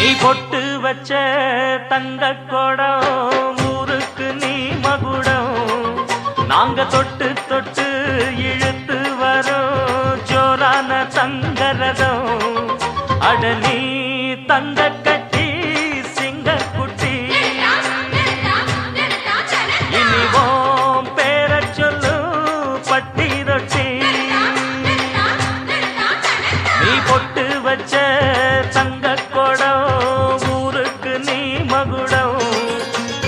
நீ பொட்டு வச்ச தங்க கொடம் ஊருக்கு நீ மகுடம் நாங்க தொட்டு தொட்டு இழுத்து வரோம் ஜோரான தங்கரதம் அட நீ தங்க கட்டி சிங்க குட்டி இனிவோம் பேர சொல்லு பட்டி ரொட்டி நீ பொட்டு வச்ச தங்க கொடம் ஊருக்கு நீ மகுடம்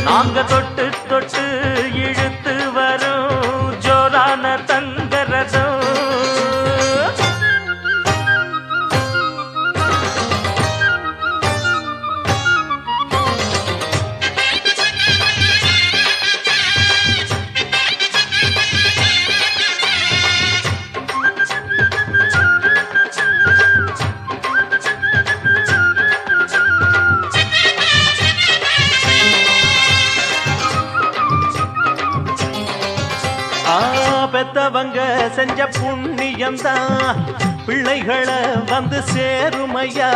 நாங்க தொட்டு தொட்டு இழுத்து வரும் ஜோரான தங்கரதம் பெத்தவங்க செஞ்ச புண்ணியம்தான் பிள்ளைகளை வந்து சேருமையா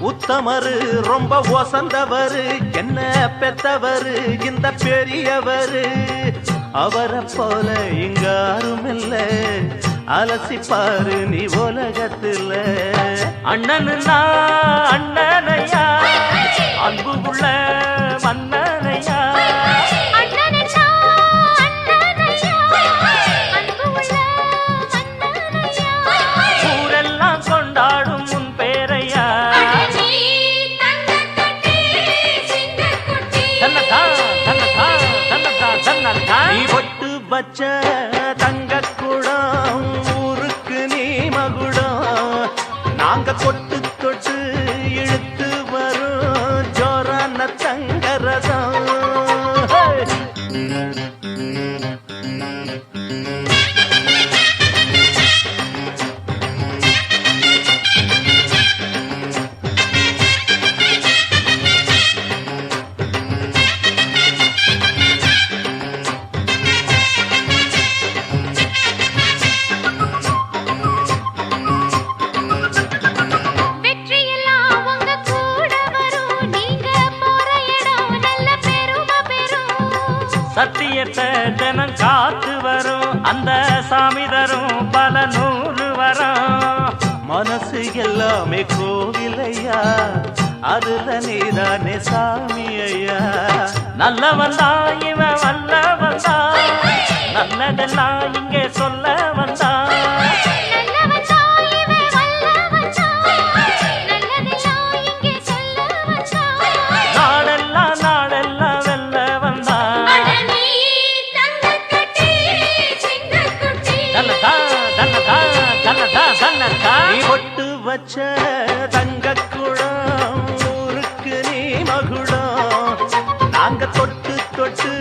உத்தமரு ரொம்ப ஒசந்தவரு என்ன பெத்தவரு இந்த பெரியவரு அவரை போல இங்க யாருமில்ல அலசிப்பாரு நீ உலகத்துல அண்ணனுன்னா அண்ணனையா அன்பு உள்ள மன்னனையா நீ பொட்டு வச்ச தங்க குடம் ஊருக்கு நீ மகுடம் நாங்க தொட்டு தொட்டு இழுத்து வரும் ஜோரான தங்கரதம் சத்தியத்தை தினம் காத்து வரும் அந்த சாமி தரும் பல நூறு வரும் மனசு எல்லாமே கோவிலையா அதுல நீதானே சாமி ஐயா நல்லவன் தான் இவன் வல்லவன் தான் நல்லதெல்லாம் இங்கே சொல்ல வந்தான் நீ பொட்டு வச்ச தங்க குடம் ஊருக்கு நீ மகுடம் நாங்க தொட்டு தொட்டு